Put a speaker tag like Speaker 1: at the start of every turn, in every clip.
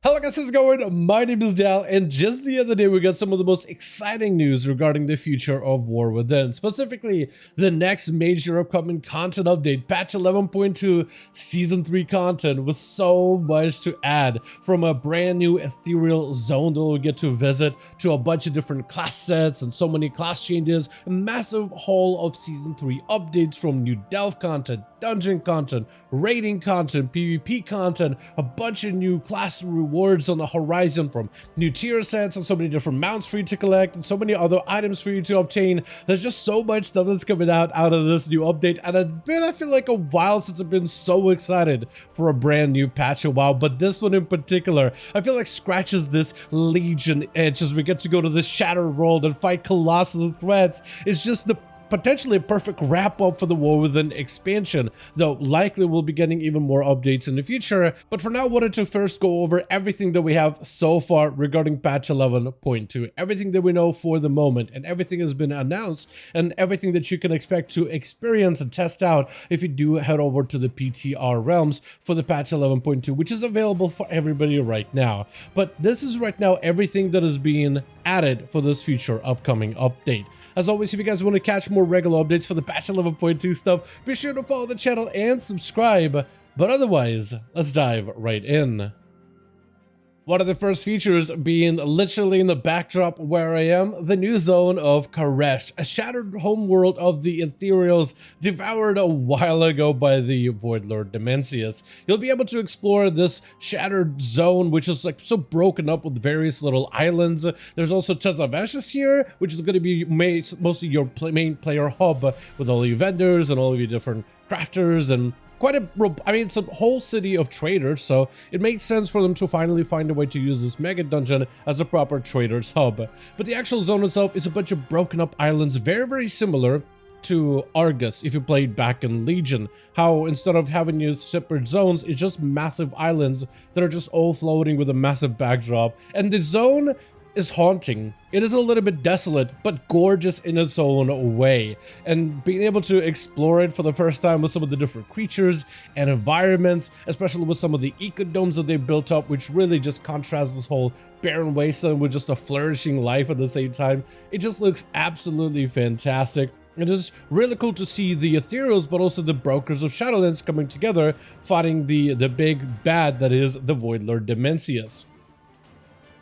Speaker 1: Hello guys, how's it going? My name is Dal, and just the other day we got some of the most exciting news regarding the future of War Within, specifically the next major upcoming content update, patch 11.2 season 3 content, with so much to add, from a brand new ethereal zone that we'll get to visit, to a bunch of different class sets and so many class changes, a massive haul of season 3 updates, from new delve content, dungeon content, raiding content, PvP content, a bunch of new class rewards on the horizon, from new tier sets and so many different mounts for you to collect and so many other items for you to obtain. There's just so much stuff that's coming out of this new update, and it's been, I feel like, a while since I've been so excited for a brand new patch. But this one in particular, I feel like scratches this Legion edge as we get to go to this Shattered World and fight colossal threats. It's just the potentially a perfect wrap-up for the War Within expansion, though likely we'll be getting even more updates in the future. But for now, I wanted to first go over everything that we have so far regarding patch 11.2, everything that we know for the moment, and everything has been announced, and everything that you can expect to experience and test out if you do head over to the PTR realms for the patch 11.2, which is available for everybody right now. But this is right now everything that is being added for this future upcoming update. As always, if you guys want to catch more regular updates for the patch 11.2 stuff, be sure to follow the channel and subscribe. But otherwise, let's dive right in. One of the first features being literally in the backdrop where I am, the new zone of Karesh, a shattered homeworld of the Ethereals devoured a while ago by the Void Lord Dimensius. You'll be able to explore this shattered zone, which is like so broken up with various little islands. There's also Tezaveshus here, which is going to be mostly your main player hub, with all your vendors and all of your different crafters and it's a whole city of traders, so it makes sense for them to finally find a way to use this mega dungeon as a proper trader's hub. But the actual zone itself is a bunch of broken up islands, very similar to Argus if you played back in Legion. How instead of having your separate zones, it's just massive islands that are just all floating with a massive backdrop. And the zone is haunting. It is a little bit desolate, but gorgeous in its own way. And being able to explore it for the first time with some of the different creatures and environments, especially with some of the ecodomes that they built up, which really just contrasts this whole barren wasteland with just a flourishing life at the same time. It just looks absolutely fantastic. It is really cool to see the Ethereals, but also the Brokers of Shadowlands coming together, fighting the big bad that is the Void Lord Dimensius.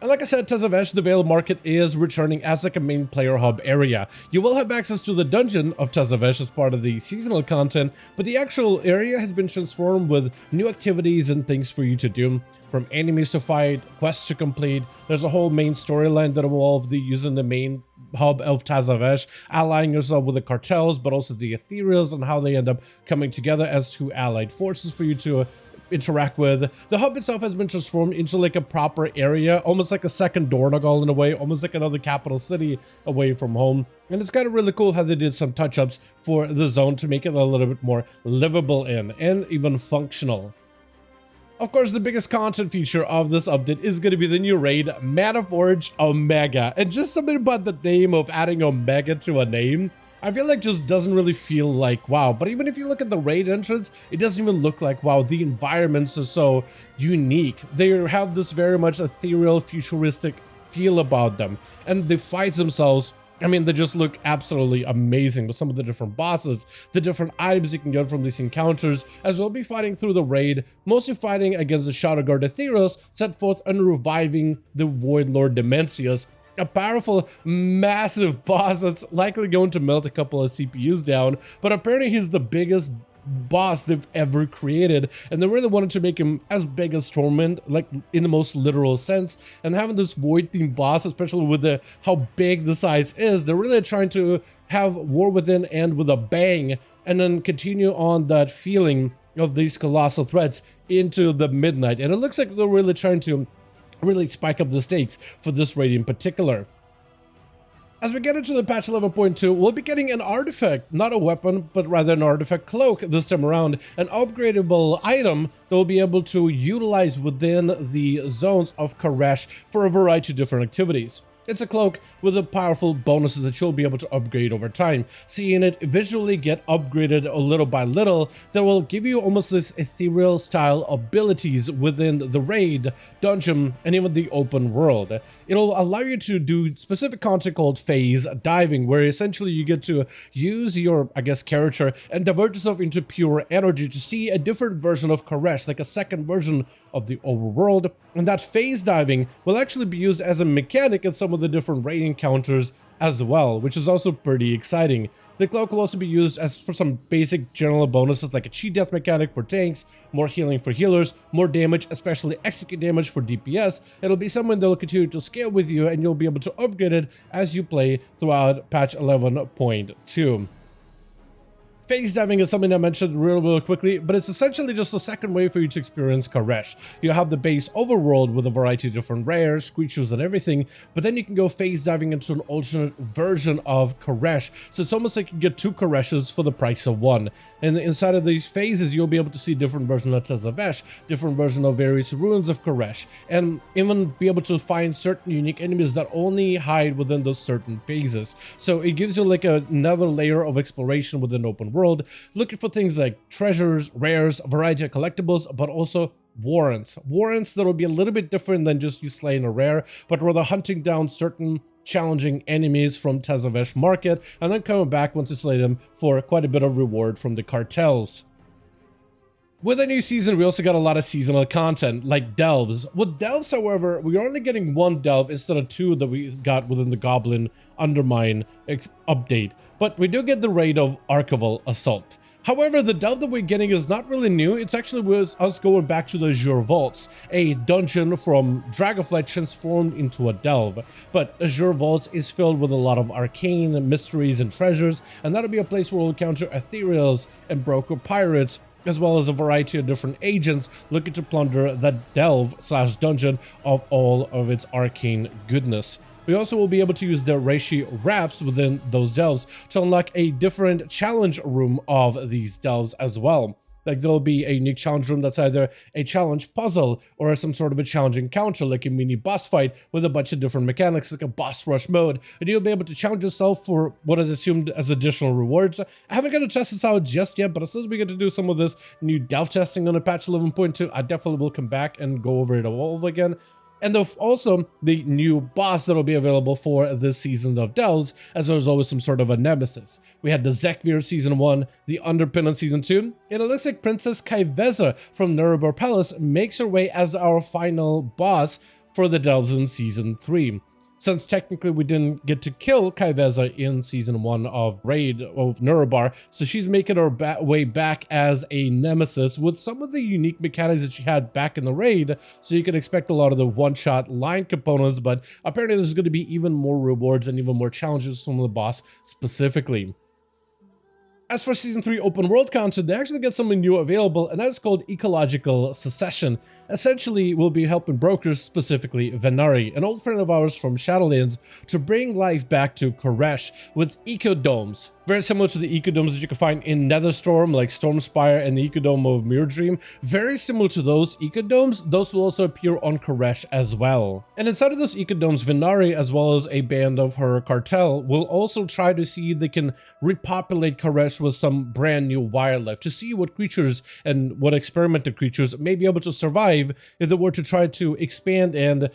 Speaker 1: And like I said, Tezavesh, the Veil Market, is returning as like a main player hub area. You will have access to the dungeon of Tezavesh as part of the seasonal content, but the actual area has been transformed with new activities and things for you to do, from enemies to fight, quests to complete. There's a whole main storyline that involves using the main hub of Tezavesh, allying yourself with the cartels, but also the Ethereals, and how they end up coming together as two allied forces for you to interact with. The hub itself has been transformed into like a proper area, almost like a second Dornogal in a way, almost like another capital city away from home. And it's kind of really cool how they did some touch-ups for the zone to make it a little bit more livable in and even functional. Of course, the biggest content feature of this update is going to be the new raid, Metaforge Omega. And just something about the name of adding Omega to a name, I feel like just doesn't really feel like WoW. But even if you look at the raid entrance, it doesn't even look like WoW. The environments are so unique. They have this very much ethereal, futuristic feel about them. And the fights themselves, I mean, they just look absolutely amazing with some of the different bosses, the different items you can get from these encounters, as we'll be fighting through the raid, mostly fighting against the Shadowguard Ethereals, set forth and reviving the Void Lord Dimensius, a powerful, massive boss that's likely going to melt a couple of CPUs down, but apparently he's the biggest boss they've ever created, and they really wanted to make him as big as Torment, like in the most literal sense. And having this void-themed boss, especially with how big the size is, they're really trying to have War Within end with a bang, and then continue on that feeling of these colossal threats into the midnight. And it looks like they're really trying to really spike up the stakes for this raid in particular. As we get into the patch 11.2, we'll be getting an artifact, not a weapon, but rather an artifact cloak this time around, an upgradable item that we'll be able to utilize within the zones of Karesh for a variety of different activities. It's a cloak with the powerful bonuses that you'll be able to upgrade over time. Seeing it visually get upgraded a little by little, that will give you almost this ethereal style abilities within the raid, dungeon, and even the open world. It'll allow you to do specific content called phase diving, where essentially you get to use your, character and divert yourself into pure energy to see a different version of Koresh, like a second version of the overworld. And that phase diving will actually be used as a mechanic in some of the different raid encounters as well, which is also pretty exciting. The cloak will also be used as for some basic general bonuses like a cheat death mechanic for tanks, more healing for healers, more damage, especially execute damage for DPS. It'll be something that will continue to scale with you, and you'll be able to upgrade it as you play throughout patch 11.2. Phase diving is something I mentioned real quickly, but it's essentially just a second way for you to experience Koresh. You have the base overworld with a variety of different rares, creatures, and everything, but then you can go phase diving into an alternate version of Koresh. So it's almost like you get two Koreshes for the price of one. And inside of these phases, you'll be able to see different versions of Tezavesh, different version of various ruins of Koresh, and even be able to find certain unique enemies that only hide within those certain phases. So it gives you like another layer of exploration within open world, looking for things like treasures, rares, a variety of collectibles, but also warrants that will be a little bit different than just you slaying a rare, but rather hunting down certain challenging enemies from Tezavesh market and then coming back once you slay them for quite a bit of reward from the cartels. With the new season, we also got a lot of seasonal content, like delves. With delves, however, we're only getting one delve instead of two that we got within the Goblin Undermine update. But we do get the raid of Archival Assault. However, the delve that we're getting is not really new. It's actually with us going back to the Azure Vaults, a dungeon from Dragonflight transformed into a delve. But Azure Vaults is filled with a lot of arcane mysteries and treasures, and that'll be a place where we'll encounter ethereals and broker pirates, as well as a variety of different agents looking to plunder that delve/dungeon of all of its arcane goodness. We also will be able to use the Reishi wraps within those delves to unlock a different challenge room of these delves as well. Like there'll be a unique challenge room that's either a challenge puzzle or some sort of a challenge encounter, like a mini boss fight with a bunch of different mechanics, like a boss rush mode, and you'll be able to challenge yourself for what is assumed as additional rewards. I haven't got to test this out just yet, but as soon as we get to do some of this new delve testing on a patch 11.2, I definitely will come back and go over it all over again. And also the new boss that will be available for this season of delves, as there's always some sort of a nemesis. We had the Zekvir season 1, the Underpin on season 2, and it looks like Princess Kaiveza from Nurubar Palace makes her way as our final boss for the delves in season 3. Since technically we didn't get to kill Kaiveza in season 1 of Raid of Nurubar, so she's making her way back as a nemesis with some of the unique mechanics that she had back in the raid, so you can expect a lot of the one-shot line components, but apparently there's going to be even more rewards and even more challenges from the boss specifically. As for Season 3 open world content, they actually get something new available, and that's called Ecological Secession. Essentially, we'll be helping brokers, specifically Venari, an old friend of ours from Shadowlands, to bring life back to Koresh with ecodomes. Very similar to the ecodomes that you can find in Netherstorm, like Stormspire and the ecodome of Mirror Dream. Very similar to those ecodomes, those will also appear on Koresh as well. And inside of those ecodomes, Venari, as well as a band of her cartel, will also try to see if they can repopulate Koresh with some brand new wildlife, to see what creatures and what experimental creatures may be able to survive if they were to try to expand and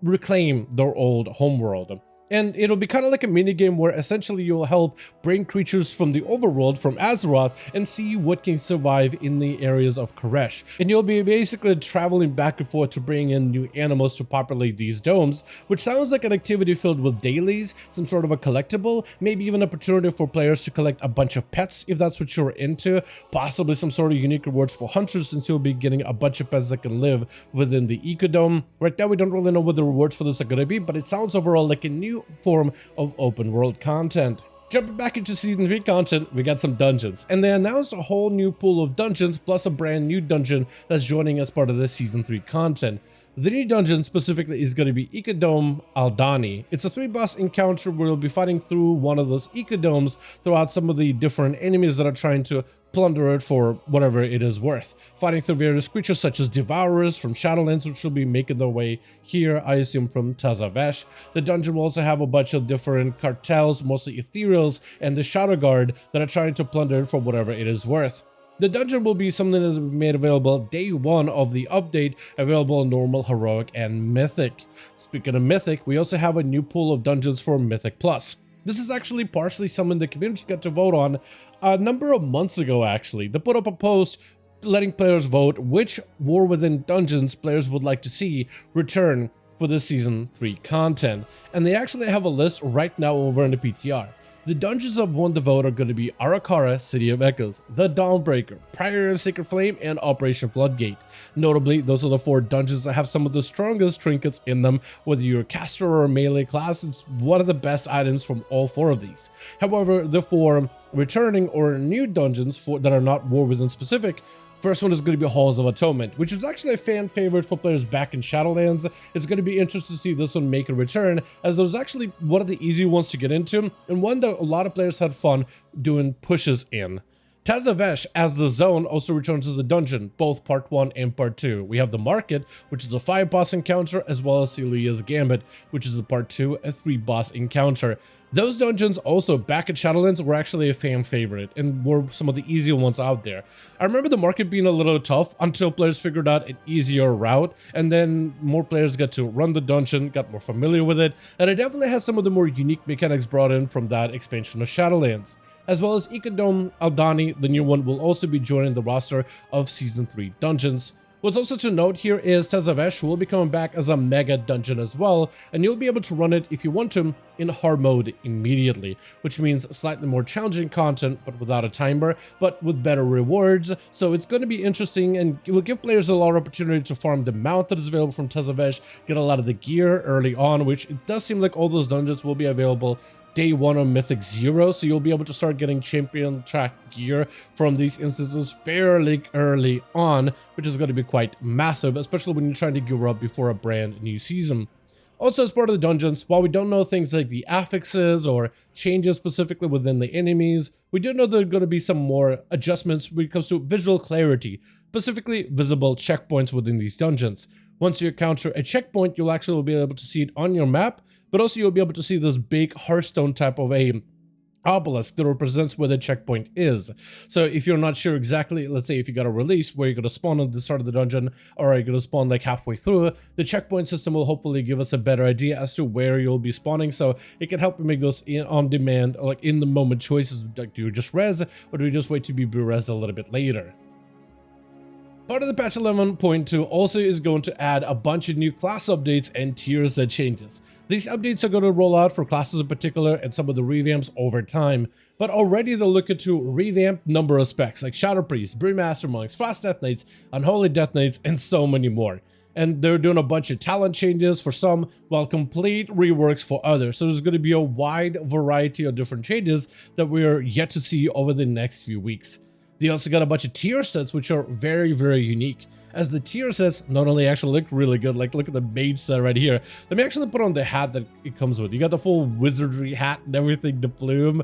Speaker 1: reclaim their old homeworld. And it'll be kind of like a mini game where essentially you'll help bring creatures from the overworld, from Azeroth, and see what can survive in the areas of Koresh. And you'll be basically traveling back and forth to bring in new animals to populate these domes, which sounds like an activity filled with dailies, some sort of a collectible, maybe even an opportunity for players to collect a bunch of pets if that's what you're into, possibly some sort of unique rewards for hunters, since you'll be getting a bunch of pets that can live within the ecodome. Right now we don't really know what the rewards for this are going to be, but it sounds overall like a new form of open world content. Jumping back into Season 3 content, we got some dungeons, and they announced a whole new pool of dungeons plus a brand new dungeon that's joining as part of the Season 3 content. The new dungeon specifically is going to be Ecodome Aldani. It's a 3-boss encounter where you'll be fighting through one of those ecodomes throughout some of the different enemies that are trying to plunder it for whatever it is worth. Fighting through various creatures such as Devourers from Shadowlands, which will be making their way here, I assume from Tazavesh. The dungeon will also have a bunch of different cartels, mostly ethereals, and the Shadow Guard that are trying to plunder it for whatever it is worth. The dungeon will be something that will be made available day 1 of the update, available in normal, heroic, and mythic. Speaking of mythic, we also have a new pool of dungeons for Mythic Plus. This is actually partially something the community got to vote on a number of months ago actually. They put up a post letting players vote which War Within dungeons players would like to see return for the Season 3 content. And they actually have a list right now over in the PTR. The dungeons that won the vote are going to be Arakara, City of Echoes, The Dawnbreaker, Priory of Sacred Flame, and Operation Floodgate. Notably, those are the 4 dungeons that have some of the strongest trinkets in them. Whether you're a caster or a melee class, it's one of the best items from all 4 of these. However, the 4 returning or new dungeons that are not War Within specific, first one is going to be Halls of Atonement, which is actually a fan favorite for players back in Shadowlands. It's going to be interesting to see this one make a return, as it was actually one of the easy ones to get into, and one that a lot of players had fun doing pushes in. Tazavesh as the zone also returns to the dungeon, both part 1 and part 2. We have the Market, which is a 5-boss encounter, as well as Celia's Gambit, which is the part 2, a 3-boss encounter. Those dungeons also back at Shadowlands were actually a fan favorite and were some of the easier ones out there. I remember the Market being a little tough until players figured out an easier route, and then more players got to run the dungeon, got more familiar with it, and it definitely has some of the more unique mechanics brought in from that expansion of Shadowlands. As well as Ecodome Aldani, the new one, will also be joining the roster of Season 3 dungeons. What's also to note here is Tazavesh will be coming back as a mega dungeon as well, and you'll be able to run it if you want to in hard mode immediately, which means slightly more challenging content but without a timer, but with better rewards. So it's going to be interesting, and it will give players a lot of opportunity to farm the mount that is available from Tazavesh, get a lot of the gear early on, which it does seem like all those dungeons will be available day 1 on Mythic 0, so you'll be able to start getting champion track gear from these instances fairly early on, which is going to be quite massive, especially when you're trying to gear up before a brand new season. Also, as part of the dungeons, while we don't know things like the affixes or changes specifically within the enemies, we do know there are going to be some more adjustments when it comes to visual clarity, specifically visible checkpoints within these dungeons. Once you encounter a checkpoint, you'll actually be able to see it on your map, but also you'll be able to see this big Hearthstone type of a obelisk that represents where the checkpoint is. So if you're not sure exactly, let's say if you got a release where you're going to spawn at the start of the dungeon, or you're going to spawn like halfway through, the checkpoint system will hopefully give us a better idea as to where you'll be spawning, so it can help you make those on demand or like in the moment choices. Like, do you just res, or do you just wait to be res a little bit later? Part of the patch 11.2 also is going to add a bunch of new class updates and tier set changes. These updates are going to roll out for classes in particular and some of the revamps over time, but already they're looking to revamp number of specs like Shadow Priests, Brewmaster Monks, Frost Death Knights, Unholy Death Knights, and so many more. And they're doing a bunch of talent changes for some, while complete reworks for others. So there's going to be a wide variety of different changes that we're yet to see over the next few weeks. They also got a bunch of tier sets which are very, very unique, as the tier sets not only actually look really good, like look at the mage set right here. Let me actually put on the hat that it comes with. You got the full wizardry hat and everything, the plume.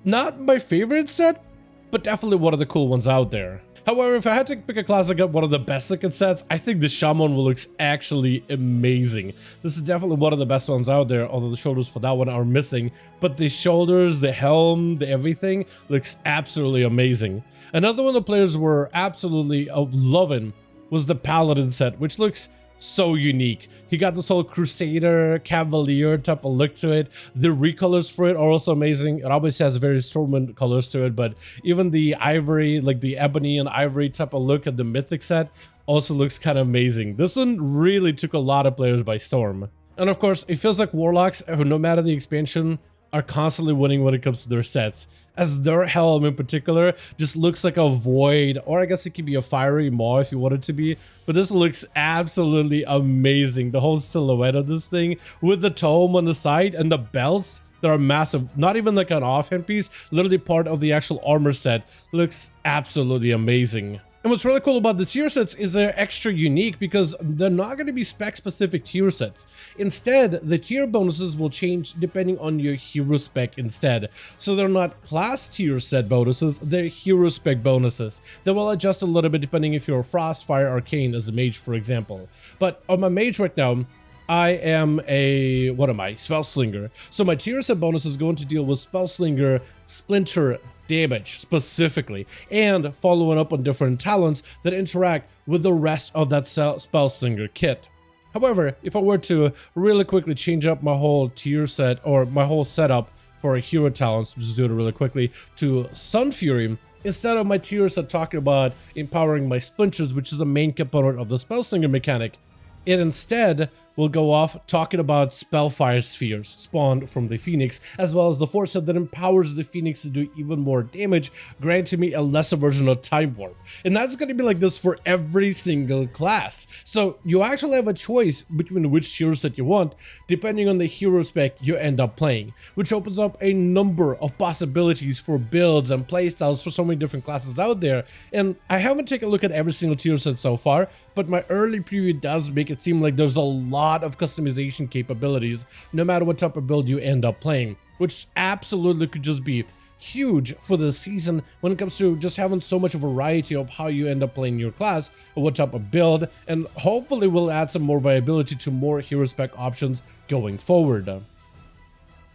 Speaker 1: Not my favorite set, but definitely one of the cool ones out there. However, if I had to pick a class that got one of the best looking sets, I think the Shaman one looks actually amazing. This is definitely one of the best ones out there, although the shoulders for that one are missing. But the shoulders, the helm, the everything looks absolutely amazing. Another one the players were absolutely loving was the Paladin set, which looks so unique. He got this whole Crusader, Cavalier type of look to it. The recolors for it are also amazing. It obviously has very Stormwind colors to it, but even the ivory, like the ebony and ivory type of look at the Mythic set also looks kind of amazing. This one really took a lot of players by storm. And of course, it feels like Warlocks, no matter the expansion, are constantly winning when it comes to their sets, as their helm in particular just looks like a void, or I guess it could be a fiery maw if you want it to be, but this looks absolutely amazing. The whole silhouette of this thing with the tome on the side and the belts that are massive, not even like an offhand piece, literally part of the actual armor set, looks absolutely amazing. And what's really cool about the tier sets is they're extra unique because they're not going to be spec-specific tier sets. Instead, the tier bonuses will change depending on your hero spec instead. So they're not class tier set bonuses, they're hero spec bonuses. They will adjust a little bit depending if you're a Frost, Fire, Arcane as a mage, for example. But on my mage right now, I am a, what am I? Spellslinger. So my tier set bonus is going to deal with Spellslinger, Splinter, damage specifically, and following up on different talents that interact with the rest of that Spellslinger kit. However, if I were to really quickly change up my whole tier set or my whole setup for hero talents, just do it really quickly, to Sun Fury, instead of my tier set talking about empowering my splinters, which is a main component of the Spellslinger mechanic, it instead will go off talking about Spellfire spheres spawned from the Phoenix, as well as the force set that empowers the Phoenix to do even more damage, granting me a lesser version of Time Warp. And that's going to be like this for every single class. So you actually have a choice between which tier set you want, depending on the hero spec you end up playing, which opens up a number of possibilities for builds and playstyles for so many different classes out there. And I haven't taken a look at every single tier set so far, but my early preview does make it seem like there's a lot of customization capabilities no matter what type of build you end up playing, which absolutely could just be huge for the season when it comes to just having so much variety of how you end up playing your class or what type of build, and hopefully will add some more viability to more hero spec options going forward.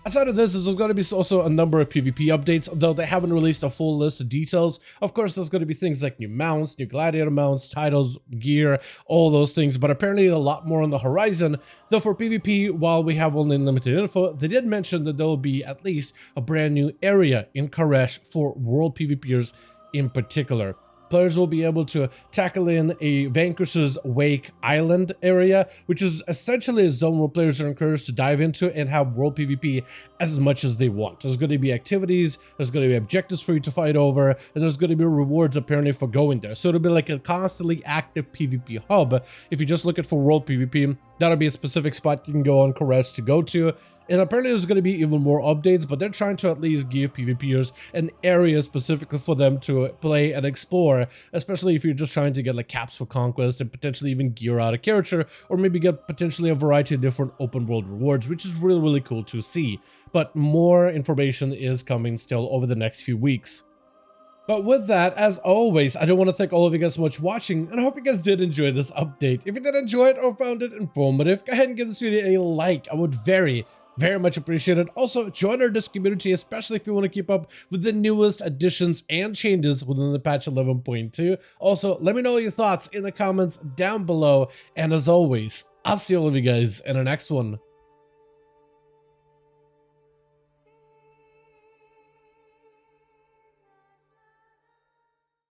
Speaker 1: Outside of this, there's going to be also a number of PvP updates, though they haven't released a full list of details. Of course, there's going to be things like new mounts, new gladiator mounts, titles, gear, all those things, but apparently a lot more on the horizon. Though for PvP, while we have only limited info, they did mention that there will be at least a brand new area in Karesh for world PvPers in particular. Players will be able to tackle in a Vanquish's Wake Island area, which is essentially a zone where players are encouraged to dive into and have world PvP as much as they want. There's going to be activities, there's going to be objectives for you to fight over, and there's going to be rewards apparently for going there. So it'll be like a constantly active PvP hub. If you're just looking for world PvP, that'll be a specific spot you can go on Karesh to go to. And apparently there's going to be even more updates, but they're trying to at least give PvPers an area specifically for them to play and explore, especially if you're just trying to get like caps for conquest and potentially even gear out a character, or maybe get potentially a variety of different open world rewards, which is really, really cool to see. But more information is coming still over the next few weeks. But with that, as always, I do want to thank all of you guys so much for watching, and I hope you guys did enjoy this update. If you did enjoy it or found it informative, go ahead and give this video a like. I would very much appreciate it. Also, join our Discord community, especially if you want to keep up with the newest additions and changes within the patch 11.2. Also, let me know your thoughts in the comments down below. And as always, I'll see all of you guys in the next one.